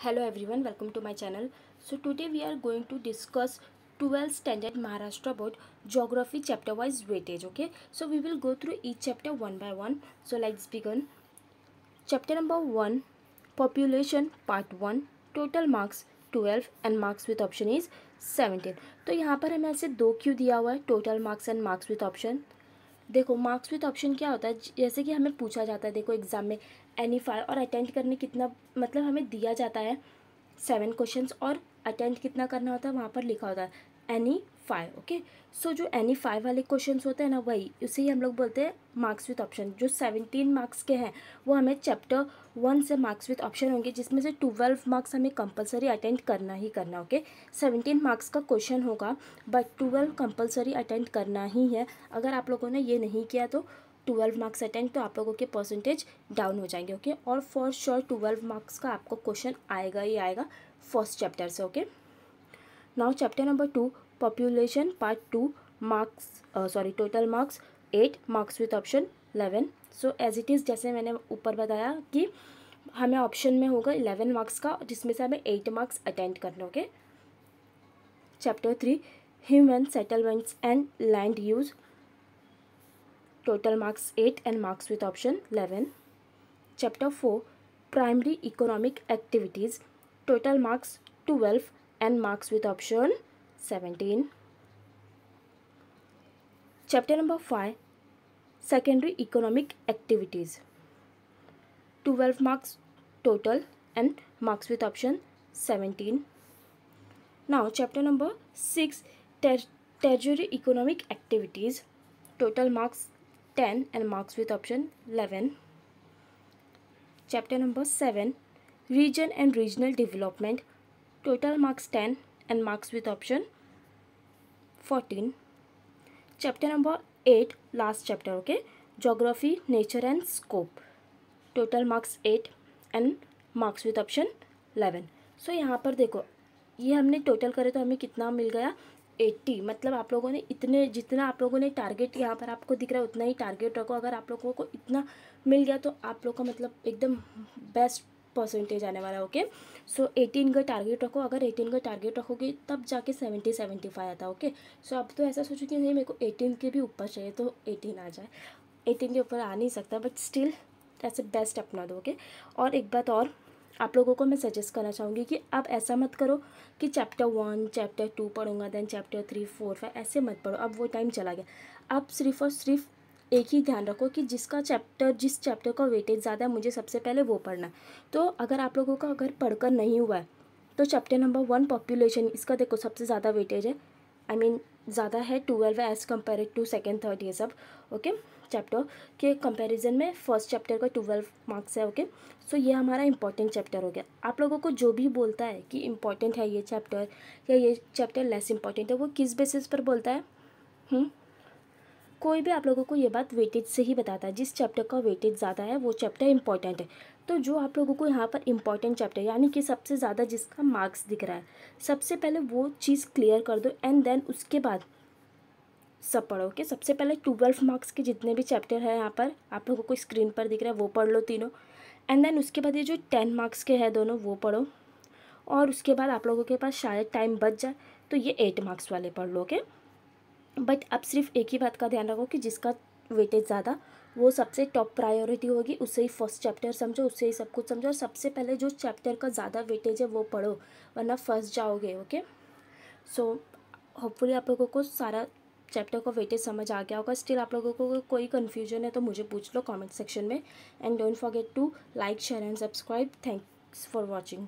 Hello everyone, welcome to my channel. So today we are going to discuss 12th standard Maharashtra board geography chapter wise weightage. Okay, so we will go through each chapter one by one. So let's begin. Chapter number 1, population part 1, total marks 12 and marks with option is 17. तो यहाँ पर हमें ऐसे दो क्यों दिया हुआ है, total marks and marks with option. देखो मार्क्स विथ ऑप्शन क्या होता है, जैसे कि हमें पूछा जाता है, देखो एग्जाम में एनी 5 और अटेंड करने कितना, मतलब हमें दिया जाता है 7 क्वेश्चंस और अटेंड कितना करना होता है, वहाँ पर लिखा होता है एनी 5. ओके, सो जो एनी 5 वाले क्वेश्चंस होते हैं ना, वही उसे ही हम लोग बोलते हैं मार्क्स विथ ऑप्शन. जो 17 मार्क्स के हैं वो हमें चैप्टर 1 से मार्क्स विथ ऑप्शन होंगे, जिसमें से 12 मार्क्स हमें कंपलसरी अटेंड करना ही करना. ओके, 17 मार्क्स का क्वेश्चन होगा बट 12 कंपलसरी अटेंड करना ही है. अगर आप लोगों ने ये नहीं किया तो 12 मार्क्स अटेंड, तो आप लोगों के परसेंटेज डाउन हो जाएंगे. ओके, और फॉर श्योर 12 मार्क्स का आपको क्वेश्चन आएगा ही आएगा फर्स्ट चैप्टर से. Okay, now chapter number 2, population part 2, marks total marks 8, marks with option 11. So as it is, जैसे मैंने ऊपर बताया कि हमें ऑप्शन में होगा 11 मार्क्स का, जिसमें से हमें 8 मार्क्स अटेंड करने. Okay, chapter 3, human settlements and land use, total marks 8 and marks with option 11. Chapter 4, primary economic activities, total marks 12 and marks with option 17. Chapter number 5, secondary economic activities, 12 marks total and marks with option 17. Now chapter number 6, tertiary economic activities, total marks 10 and marks with option 11. Chapter number 7, region and regional development, total marks 10 and marks with option 14. Chapter number 8, last chapter. Okay, geography, nature and scope, total marks 8 and marks with option 11. So यहाँ पर देखो, ये हमने total करे तो हमें कितना मिल गया 80. मतलब आप लोगों ने इतने, जितना आप लोगों ने टारगेट यहाँ पर आपको दिख रहा है उतना ही टारगेट रखो. अगर आप लोगों को इतना मिल गया तो आप लोग का मतलब एकदम बेस्ट परसेंटेज आने वाला है. ओके, सो 18 का टारगेट रखो. अगर 18 का टारगेट रखोगे तब जाके 70-75 आता. ओके, सो अब तो ऐसा सोचो कि नहीं मेरे को 18 के भी ऊपर चाहिए तो 18 आ जाए. 18 के ऊपर आ नहीं सकता बट स्टिल ऐसे बेस्ट अपना दो. ओके, और एक बात और आप लोगों को मैं सजेस्ट करना चाहूँगी कि आप ऐसा मत करो कि चैप्टर 1 चैप्टर 2 पढ़ूंगा देन चैप्टर 3 4 5, ऐसे मत पढ़ो. अब वो टाइम चला गया. आप सिर्फ और सिर्फ एक ही ध्यान रखो कि जिस चैप्टर का वेटेज ज़्यादा है मुझे सबसे पहले वो पढ़ना है. तो अगर आप लोगों का अगर पढ़कर नहीं हुआ है तो चैप्टर नंबर 1 पॉपुलेशन, इसका देखो सबसे ज़्यादा वेटेज है, आई मीन ज़्यादा है 12 है as compare to second third ये सब. ओके, चैप्टर के कंपैरिजन में फर्स्ट चैप्टर का 12 मार्क्स है. ओके, सो ये हमारा इंपॉर्टेंट चैप्टर हो गया. आप लोगों को जो भी बोलता है कि इम्पॉर्टेंट है ये चैप्टर या ये चैप्टर लेस इंपॉर्टेंट है, वो किस बेसिस पर बोलता है? कोई भी आप लोगों को ये बात वेटेज से ही बताता है. जिस चैप्टर का वेटेज ज़्यादा है वो चैप्टर इंपॉर्टेंट है. तो जो आप लोगों को यहाँ पर इंपॉर्टेंट चैप्टर यानी कि सबसे ज़्यादा जिसका मार्क्स दिख रहा है, सबसे पहले वो चीज़ क्लियर कर दो एंड देन उसके बाद सब पढ़ो. ओके, सबसे पहले 12 मार्क्स के जितने भी चैप्टर हैं यहाँ पर आप लोगों को स्क्रीन पर दिख रहा है वो पढ़ लो तीनों, एंड देन उसके बाद ये जो 10 मार्क्स के हैं दोनों वो पढ़ो, और उसके बाद आप लोगों के पास शायद टाइम बच जाए तो ये 8 मार्क्स वाले पढ़ लो. ओके, बट अब सिर्फ एक ही बात का ध्यान रखो कि जिसका वेटेज ज़्यादा वो सबसे टॉप प्रायोरिटी होगी, उससे ही फर्स्ट चैप्टर समझो, उससे ही सब कुछ समझो, और सबसे पहले जो चैप्टर का ज़्यादा वेटेज है वो पढ़ो वरना फंस जाओगे. ओके, सो होपफुली आप लोगों को सारा चैप्टर का वेटेज समझ आ गया होगा. स्टिल आप लोगों को कोई कन्फ्यूजन है तो मुझे पूछ लो कमेंट सेक्शन में, and don't forget to like share and subscribe. Thanks for watching.